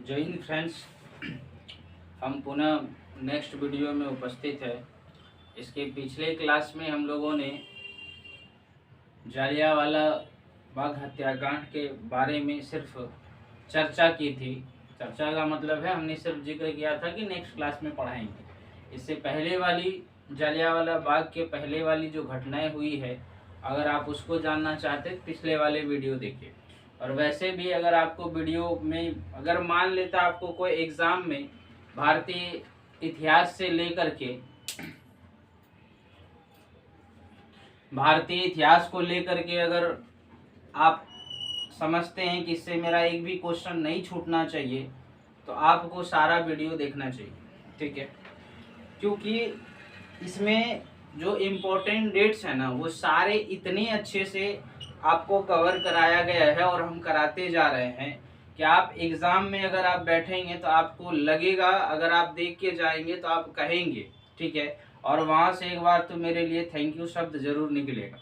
जय हिंद फ्रेंड्स। हम पुनः नेक्स्ट वीडियो में उपस्थित है। इसके पिछले क्लास में हम लोगों ने जालियांवाला बाग हत्याकांड के बारे में सिर्फ चर्चा की थी। चर्चा का मतलब है हमने सिर्फ जिक्र किया था कि नेक्स्ट क्लास में पढ़ाएंगे। इससे पहले वाली जालियांवाला बाग के पहले वाली जो घटनाएं हुई है, अगर आप उसको जानना चाहते हैं पिछले वाले वीडियो देखिए। और वैसे भी अगर आपको वीडियो में अगर मान लेता आपको कोई एग्ज़ाम में भारतीय इतिहास से लेकर के भारतीय इतिहास को लेकर के अगर आप समझते हैं कि इससे मेरा एक भी क्वेश्चन नहीं छूटना चाहिए, तो आपको सारा वीडियो देखना चाहिए, ठीक है। क्योंकि इसमें जो इम्पोर्टेंट डेट्स हैं ना, वो सारे इतने अच्छे से आपको कवर कराया गया है और हम कराते जा रहे हैं कि आप एग्ज़ाम में अगर आप बैठेंगे तो आपको लगेगा, अगर आप देख के जाएंगे तो आप कहेंगे, ठीक है। और वहाँ से एक बार तो मेरे लिए थैंक यू शब्द ज़रूर निकलेगा।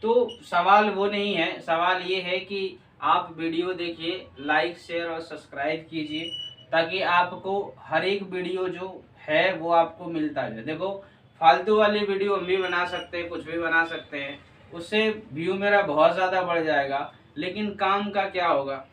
तो सवाल वो नहीं है, सवाल ये है कि आप वीडियो देखिए, लाइक शेयर और सब्सक्राइब कीजिए, ताकि आपको हर एक वीडियो जो है वो आपको मिलता जाए। देखो, फालतू वाली वीडियो हम भी बना सकते हैं, कुछ भी बना सकते हैं, उससे व्यू मेरा बहुत ज़्यादा बढ़ जाएगा, लेकिन काम का क्या होगा?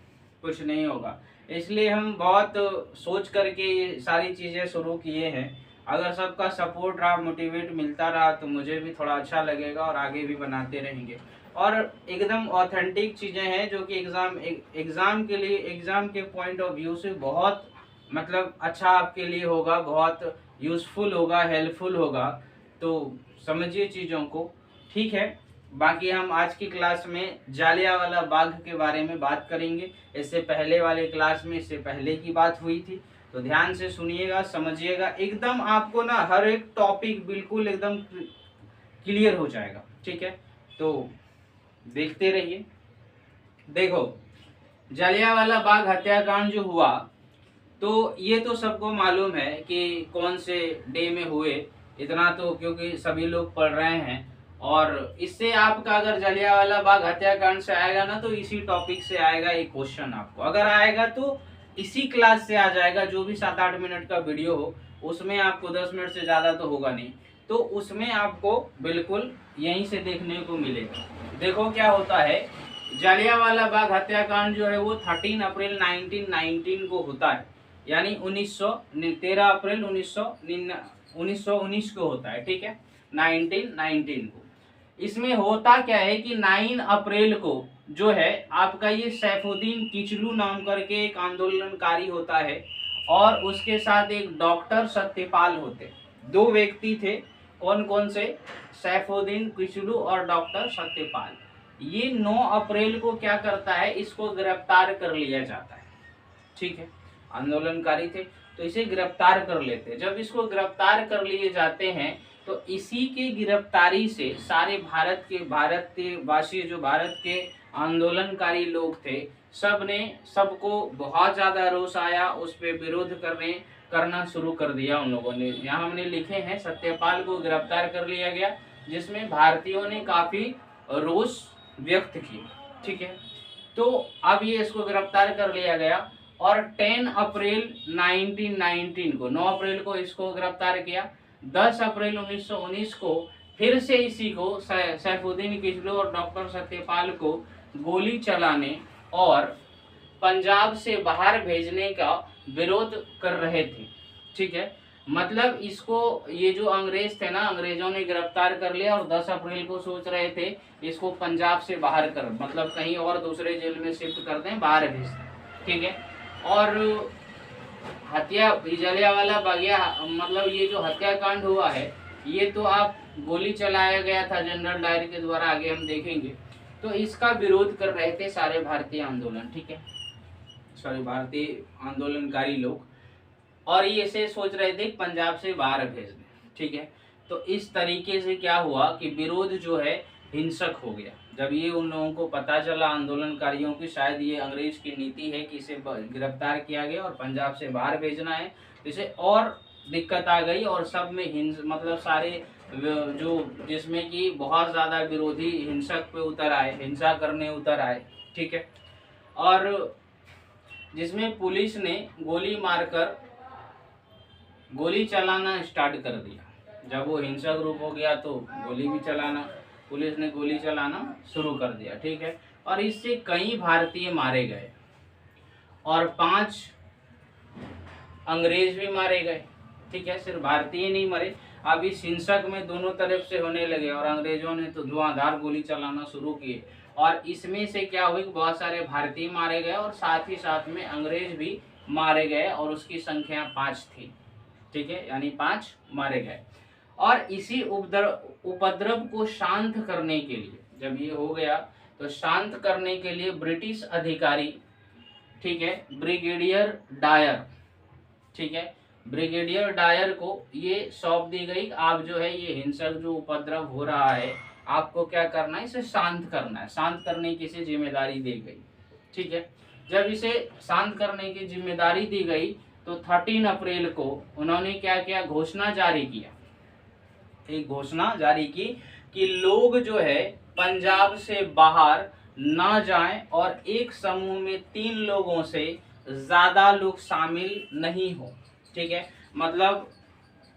कुछ नहीं होगा। इसलिए हम बहुत सोच करके ये सारी चीज़ें शुरू किए हैं। अगर सबका सपोर्ट रहा, मोटिवेट मिलता रहा, तो मुझे भी थोड़ा अच्छा लगेगा और आगे भी बनाते रहेंगे। और एकदम ऑथेंटिक चीज़ें हैं जो कि एग्ज़ाम के लिए, एग्ज़ाम के पॉइंट ऑफ व्यू से बहुत मतलब अच्छा आपके लिए होगा, बहुत यूज़फुल होगा, हेल्पफुल होगा। तो समझिए चीज़ों को, ठीक है। बाकी हम आज की क्लास में जालियांवाला बाग के बारे में बात करेंगे। इससे पहले वाले क्लास में इससे पहले की बात हुई थी, तो ध्यान से सुनिएगा, समझिएगा। एकदम आपको ना हर एक टॉपिक बिल्कुल एकदम क्लियर हो जाएगा, ठीक है। तो देखते रहिए। देखो, जालियांवाला बाग हत्याकांड जो हुआ, तो ये तो सबको मालूम है कि कौन से डे में हुए, इतना तो क्योंकि सभी लोग पढ़ रहे हैं। और इससे आपका अगर जालियांवाला बाग हत्याकांड से आएगा ना, तो इसी टॉपिक से आएगा एक क्वेश्चन। आपको अगर आएगा तो इसी क्लास से आ जाएगा। जो भी 7-8 मिनट का वीडियो हो, उसमें आपको 10 मिनट से ज़्यादा तो होगा नहीं, तो उसमें आपको बिल्कुल यहीं से देखने को मिलेगा। देखो क्या होता है, जालियांवाला बाग हत्याकांड जो है वो 13 अप्रैल 1919 को होता है, यानी 13 अप्रैल 1919 को होता है, ठीक है, 1919 को। इसमें होता क्या है कि 9 अप्रैल को जो है आपका ये सैफुद्दीन किचलू नाम करके एक आंदोलनकारी होता है, और उसके साथ एक डॉक्टर सत्यपाल होते। दो व्यक्ति थे। कौन कौन से? सैफुद्दीन किचलू और डॉक्टर सत्यपाल। ये 9 अप्रैल को क्या करता है, इसको गिरफ्तार कर लिया जाता है, ठीक है। आंदोलनकारी थे तो इसे गिरफ्तार कर लेते हैं। जब इसको गिरफ्तार कर लिए जाते हैं, तो इसी के गिरफ्तारी से सारे भारत के वासी, जो भारत के आंदोलनकारी लोग थे, सबको बहुत ज़्यादा रोष आया। उस पर विरोध करना शुरू कर दिया उन लोगों ने। यहाँ हमने लिखे हैं, सत्यपाल को गिरफ्तार कर लिया गया, जिसमें भारतीयों ने काफ़ी रोष व्यक्त किया, ठीक है। तो अब ये इसको गिरफ्तार कर लिया गया, और 10 अप्रैल 1919 को, 9 अप्रैल को इसको गिरफ्तार किया। 10 अप्रैल 1919 को फिर से इसी को, सैफुद्दीन किचलू और डॉक्टर सत्यपाल को गोली चलाने और पंजाब से बाहर भेजने का विरोध कर रहे थे, ठीक है। मतलब इसको, ये जो अंग्रेज थे ना, अंग्रेजों ने गिरफ्तार कर लिया और 10 अप्रैल को सोच रहे थे इसको पंजाब से बाहर कर, मतलब कहीं और दूसरे जेल में शिफ्ट कर दें, बाहर भेज दें, ठीक है। और जालियांवाला बाग, मतलब ये जो हत्याकांड हुआ है, ये तो आप गोली चलाया गया था जनरल डायर के द्वारा, आगे हम देखेंगे। तो इसका विरोध कर रहे थे सारे भारतीय आंदोलन, ठीक है, सारे भारतीय आंदोलनकारी लोग, और ये ऐसे सोच रहे थे पंजाब से बाहर भेज दें, ठीक है। तो इस तरीके से क्या हुआ कि विरोध जो है हिंसक हो गया। जब ये उन लोगों को पता चला आंदोलनकारियों की, शायद ये अंग्रेज की नीति है कि इसे गिरफ्तार किया गया और पंजाब से बाहर भेजना है, तो इसे और दिक्कत आ गई। और सब में मतलब सारे जो, जिसमें कि बहुत ज़्यादा विरोधी हिंसक पे उतर आए, हिंसा करने उतर आए, ठीक है। और जिसमें पुलिस ने गोली चलाना स्टार्ट कर दिया। जब वो हिंसक रूप हो गया तो पुलिस ने गोली चलाना शुरू कर दिया, ठीक है। और इससे कई भारतीय मारे गए और 5 अंग्रेज भी मारे गए, ठीक है। सिर्फ भारतीय नहीं मरे, अब इस हिंसक में दोनों तरफ से होने लगे और अंग्रेजों ने तो धुआंधार गोली चलाना शुरू किए और इसमें से क्या हुई, बहुत सारे भारतीय मारे गए और साथ ही साथ में अंग्रेज भी मारे गए और उसकी संख्या 5 थी, ठीक है, यानी 5 मारे गए। और इसी उपद्रव को शांत करने के लिए, जब ये हो गया तो शांत करने के लिए ब्रिटिश अधिकारी, ठीक है, ब्रिगेडियर डायर, ठीक है, ब्रिगेडियर डायर को ये सौंप दी गई, आप जो है ये हिंसक जो उपद्रव हो रहा है आपको क्या करना है, इसे शांत करना है। शांत करने की इसे जिम्मेदारी दी गई, ठीक है। जब इसे शांत करने की जिम्मेदारी दी गई तो 13 अप्रैल को उन्होंने क्या किया, घोषणा जारी किया, एक घोषणा जारी की कि लोग जो है पंजाब से बाहर ना जाएं और एक समूह में 3 लोगों से ज्यादा लोग शामिल नहीं हो, ठीक है। मतलब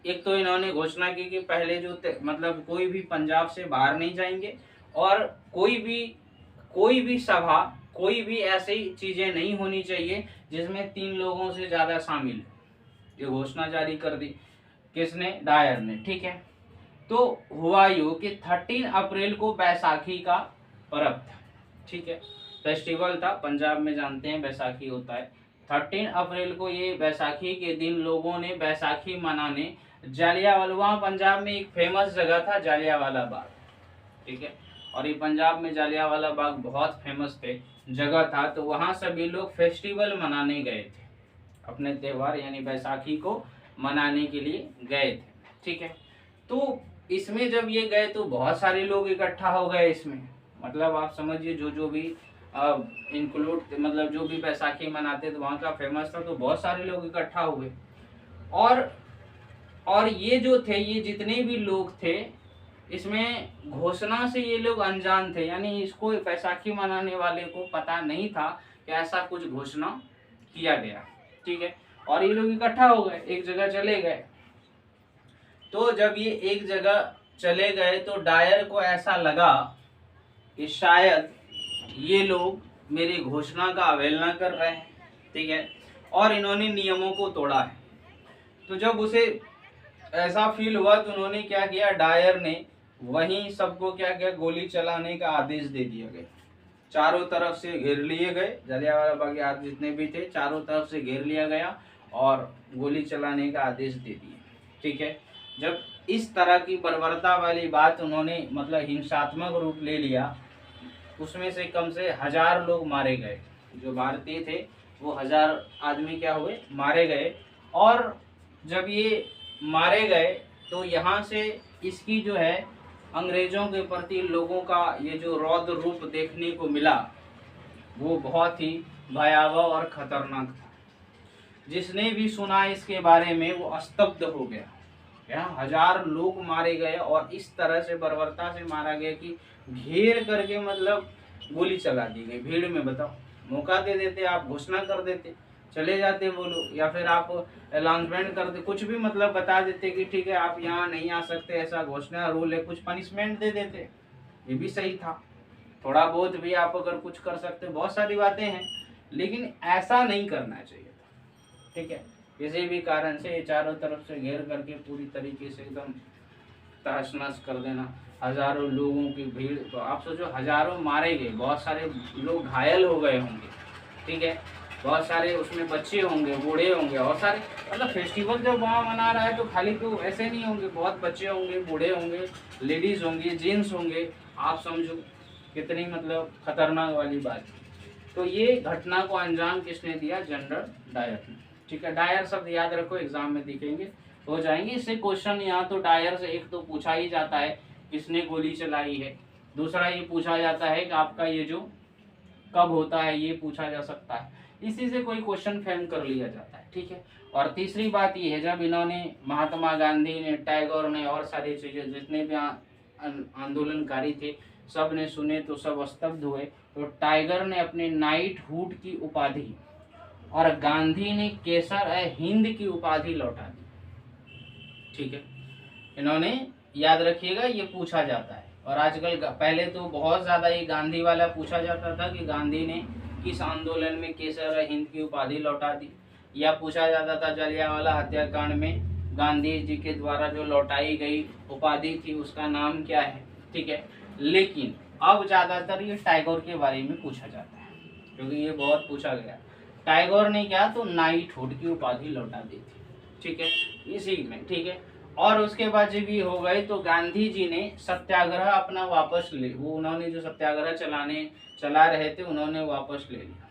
एक तो इन्होंने घोषणा की कि पहले जो मतलब कोई भी पंजाब से बाहर नहीं जाएंगे और कोई भी सभा, कोई भी ऐसी चीजें नहीं होनी चाहिए जिसमें 3 लोगों से ज्यादा शामिल। ये घोषणा जारी कर दी किसने, डायर ने, ठीक है। तो हुआ यूं कि 13 अप्रैल को बैसाखी का पर्व था, ठीक है, फेस्टिवल था, पंजाब में जानते हैं बैसाखी होता है। 13 अप्रैल को ये बैसाखी के दिन लोगों ने बैसाखी मनाने जालियांवाला, वहाँ पंजाब में एक फेमस जगह था जालियांवाला बाग, ठीक है, और ये पंजाब में जालियांवाला बाग बहुत फेमस जगह था, तो वहाँ सभी लोग फेस्टिवल मनाने गए थे, अपने त्योहार यानी बैसाखी को मनाने के लिए गए थे, ठीक है। तो इसमें जब ये गए तो बहुत सारे लोग इकट्ठा हो गए इसमें, मतलब आप समझिए जो भी इंक्लूड, मतलब जो भी बैसाखी मनाते तो वहाँ का फेमस था, तो बहुत सारे लोग इकट्ठा हुए और ये जो थे, ये जितने भी लोग थे इसमें घोषणा से ये लोग अनजान थे, यानी इसको बैसाखी मनाने वाले को पता नहीं था कि ऐसा कुछ घोषणा किया गया, ठीक है। और ये लोग इकट्ठा हो गए, एक जगह चले गए। तो जब ये एक जगह चले गए तो डायर को ऐसा लगा कि शायद ये लोग मेरी घोषणा का अवहेलना कर रहे हैं, ठीक है, और इन्होंने नियमों को तोड़ा है। तो जब उसे ऐसा फील हुआ तो उन्होंने क्या किया, डायर ने वहीं सबको क्या किया, गोली चलाने का आदेश दे दिया गया। चारों तरफ से घेर लिए गए, जलियांवाला बाग के जितने भी थे चारों तरफ से घेर लिया गया और गोली चलाने का आदेश दे दिया, ठीक है। जब इस तरह की बर्बरता वाली बात उन्होंने मतलब हिंसात्मक रूप ले लिया, उसमें से कम से 1000 लोग मारे गए, जो भारतीय थे वो 1000 आदमी क्या हुए, मारे गए। और जब ये मारे गए तो यहाँ से इसकी जो है अंग्रेजों के प्रति लोगों का ये जो रौद्र रूप देखने को मिला वो बहुत ही भयावह और खतरनाक था। जिसने भी सुना इसके बारे में वो स्तब्ध हो गया। यहाँ 1000 लोग मारे गए और इस तरह से बर्बरता से मारा गया कि घेर करके मतलब गोली चला दी गई भीड़ में। बताओ, मौका दे देते, आप घोषणा कर देते, चले जाते वो लोग, या फिर आप अनाउंसमेंट कर दे, कुछ भी मतलब बता देते कि ठीक है आप यहाँ नहीं आ सकते, ऐसा घोषणा रूल है, कुछ पनिशमेंट दे देते, ये भी सही था। थोड़ा बहुत भी आप अगर कुछ कर सकते, बहुत सारी बातें हैं, लेकिन ऐसा नहीं करना चाहिए था, ठीक है। किसी भी कारण से ये चारों तरफ से घेर करके पूरी तरीके से एकदम तहस नहस कर देना, हजारों लोगों की भीड़, तो आप सोचो हजारों मारे गए, बहुत सारे लोग घायल हो गए होंगे, ठीक है, बहुत सारे उसमें बच्चे होंगे, बूढ़े होंगे, और सारे मतलब फेस्टिवल जब वहाँ मना रहा है तो खाली तो ऐसे नहीं होंगे, बहुत बच्चे होंगे, बूढ़े होंगे, लेडीज होंगे, जेंट्स होंगे, आप समझो कितनी मतलब खतरनाक वाली बात। तो ये घटना को अंजाम किसने दिया, जनरल डायर ने, ठीक है। डायर शब्द याद रखो, एग्जाम में दिखेंगे, हो जाएंगे इससे क्वेश्चन। यहाँ तो डायर से एक तो पूछा ही जाता है किसने गोली चलाई है, दूसरा ये पूछा जाता है कि आपका ये जो कब होता है, ये पूछा जा सकता है, इसी से कोई क्वेश्चन फ्रेम कर लिया जाता है, ठीक है। और तीसरी बात ये है, जब इन्होंने महात्मा गांधी ने, टैगोर ने और सारी चीजें जितने भी आंदोलनकारी थे सब ने सुने तो सब स्तब्ध हुए। तो टाइगर ने अपने नाइट हुड की उपाधि और गांधी ने केसर-ए-हिंद की उपाधि लौटा दी। ठीक है, इन्होंने, याद रखिएगा, ये पूछा जाता है। और आजकल पहले तो बहुत ज़्यादा ये गांधी वाला पूछा जाता था कि गांधी ने किस आंदोलन में केसर-ए-हिंद की उपाधि लौटा दी, या पूछा जाता था जलियांवाला हत्याकांड में गांधी जी के द्वारा जो लौटाई गई उपाधि थी उसका नाम क्या है। ठीक है, लेकिन अब ज़्यादातर ये टैगोर के बारे में पूछा जाता है, क्योंकि ये बहुत पूछा गया। टैगोर ने क्या, तो नाइटहुड की उपाधि लौटा दी थी। ठीक है, इसी में। ठीक है, और उसके बाद जब ये हो गए तो गांधी जी ने सत्याग्रह अपना वापस ले, वो उन्होंने जो सत्याग्रह चला रहे थे उन्होंने वापस ले लिया।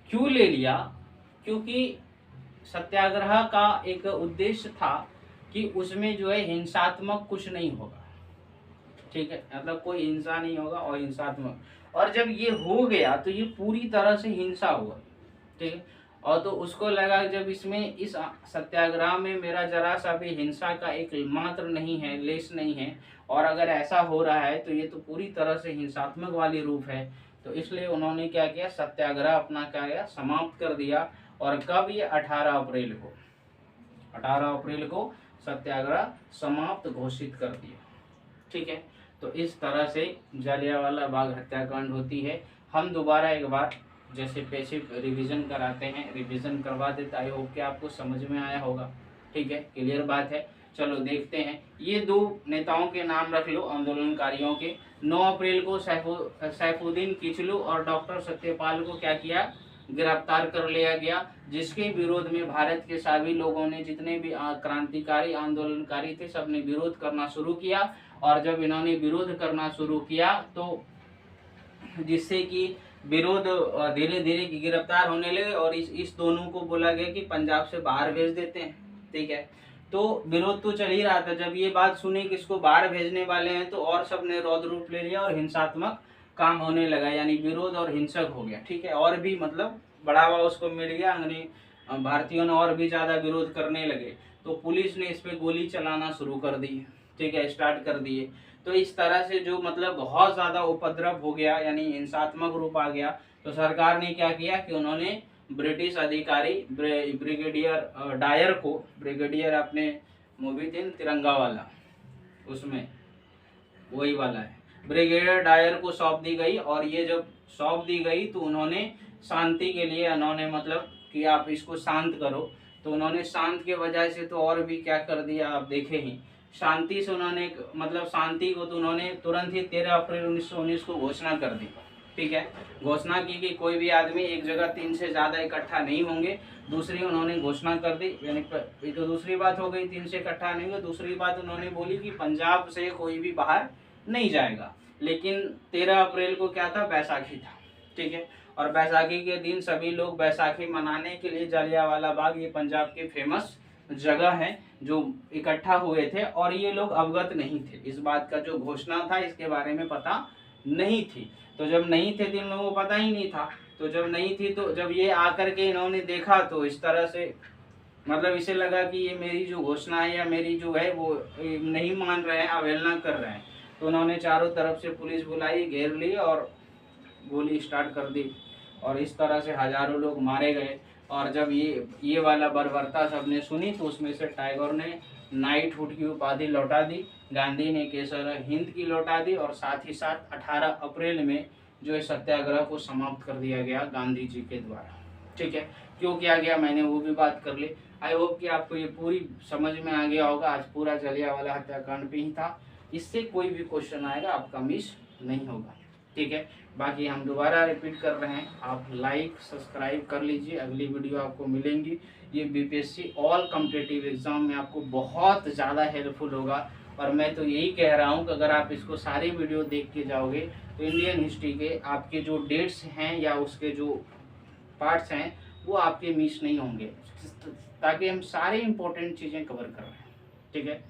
क्यों ले लिया? क्योंकि सत्याग्रह का एक उद्देश्य था कि उसमें जो है हिंसात्मक कुछ नहीं होगा। ठीक है, मतलब कोई हिंसा नहीं होगा और हिंसात्मक, और जब ये हो गया तो ये पूरी तरह से हिंसा हुआ। ठीक है, और तो उसको लगा जब इसमें इस सत्याग्रह में मेरा जरा सा भी हिंसा का एक मात्र नहीं है, लेस नहीं है, और अगर ऐसा हो रहा है तो ये तो पूरी तरह से हिंसात्मक वाली रूप है। तो इसलिए उन्होंने क्या किया, सत्याग्रह अपना क्या किया, समाप्त कर दिया। और कब? ये 18 अप्रैल को सत्याग्रह समाप्त घोषित कर दिया। ठीक है, तो इस तरह से जलियांवाला बाग हत्याकांड होती है। हम दोबारा एक बार जैसे पैसिव रिवीजन कराते हैं, रिवीजन करवा देते। आई होप कि आपको समझ में आया होगा। ठीक है, क्लियर बात है। चलो देखते हैं, ये दो नेताओं के नाम रख लो आंदोलनकारियों के। 9 अप्रैल को सैफुद्दीन किचलू और डॉक्टर सत्यपाल को क्या किया, गिरफ्तार कर लिया गया, जिसके विरोध में भारत के सभी लोगों ने, जितने भी क्रांतिकारी आंदोलनकारी थे, सबने विरोध करना शुरू किया। और जब इन्होंने विरोध करना शुरू किया तो जिससे कि विरोध धीरे धीरे गिरफ्तार होने लगे, और इस दोनों को बोला गया कि पंजाब से बाहर भेज देते हैं। ठीक है, तो विरोध तो चल ही रहा था। जब ये बात सुनी कि इसको बाहर भेजने वाले हैं तो और सबने रौद्र रूप ले लिया और हिंसात्मक काम होने लगा, यानी विरोध और हिंसक हो गया। ठीक है, और भी मतलब बढ़ावा उसको मिल गया, भारतीयों ने और भी ज्यादा विरोध करने लगे, तो पुलिस ने इस पे गोली चलाना शुरू कर दी। ठीक है, स्टार्ट कर दिए। तो इस तरह से जो मतलब बहुत ज्यादा उपद्रव हो गया, यानी हिंसात्मक रूप आ गया। तो सरकार ने क्या किया कि उन्होंने ब्रिटिश अधिकारी ब्रिगेडियर डायर को, ब्रिगेडियर अपने मूवी थी तिरंगा वाला, उसमें वही वाला है, ब्रिगेडियर डायर को सौंप दी गई। और ये जब सौंप दी गई तो उन्होंने शांति के लिए, उन्होंने मतलब कि आप इसको शांत करो, तो उन्होंने शांत के वजह से तो और भी क्या कर दिया आप देखे ही। शांति से उन्होंने मतलब शांति को तो उन्होंने तुरंत ही 13 अप्रैल 1919 को घोषणा कर दी। ठीक है, घोषणा की कि कोई भी आदमी एक जगह 3 से ज़्यादा इकट्ठा नहीं होंगे। दूसरी उन्होंने घोषणा कर दी, यानी ये तो दूसरी बात हो गई, 3 से इकट्ठा नहीं होंगे। दूसरी बात उन्होंने बोली कि पंजाब से कोई भी बाहर नहीं जाएगा। लेकिन 13 अप्रैल को क्या था, बैसाखी था। ठीक है, और बैसाखी के दिन सभी लोग बैसाखी मनाने के लिए जलियांवाला बाग, ये पंजाब के फेमस जगह है, जो इकट्ठा हुए थे। और ये लोग अवगत नहीं थे इस बात का, जो घोषणा था इसके बारे में पता नहीं थी। तो जब नहीं थे तो इन लोगों को पता ही नहीं था। तो जब नहीं थी तो जब ये आकर के इन्होंने देखा तो इस तरह से मतलब इसे लगा कि ये मेरी जो घोषणा है या मेरी जो है वो नहीं मान रहे हैं, अवहेलना कर रहे हैं। तो उन्होंने चारों तरफ से पुलिस बुलाई, घेर ली और गोली स्टार्ट कर दी, और इस तरह से हजारों लोग मारे गए। और जब ये वाला बर्बरता सबने सुनी तो उसमें से टैगोर ने नाइटहुड की उपाधि लौटा दी, गांधी ने केसर-ए-हिंद की लौटा दी, और साथ ही साथ 18 अप्रैल में जो है सत्याग्रह को समाप्त कर दिया गया गांधी जी के द्वारा। ठीक है, क्यों किया गया मैंने वो भी बात कर ली। आई होप कि आपको ये पूरी समझ में आ गया होगा। आज पूरा जलियांवाला हत्याकांड पे ही था, इससे कोई भी क्वेश्चन आएगा आपका मिस नहीं होगा। ठीक है, बाकी हम दोबारा रिपीट कर रहे हैं, आप लाइक सब्सक्राइब कर लीजिए। अगली वीडियो आपको मिलेंगी, ये बीपीएससी ऑल कॉम्पिटिटिव एग्जाम में आपको बहुत ज़्यादा हेल्पफुल होगा। और मैं तो यही कह रहा हूँ कि अगर आप इसको सारी वीडियो देख के जाओगे तो इंडियन हिस्ट्री के आपके जो डेट्स हैं या उसके जो पार्ट्स हैं वो आपके मिस नहीं होंगे, ताकि हम सारे इम्पोर्टेंट चीज़ें कवर कर रहे हैं। ठीक है।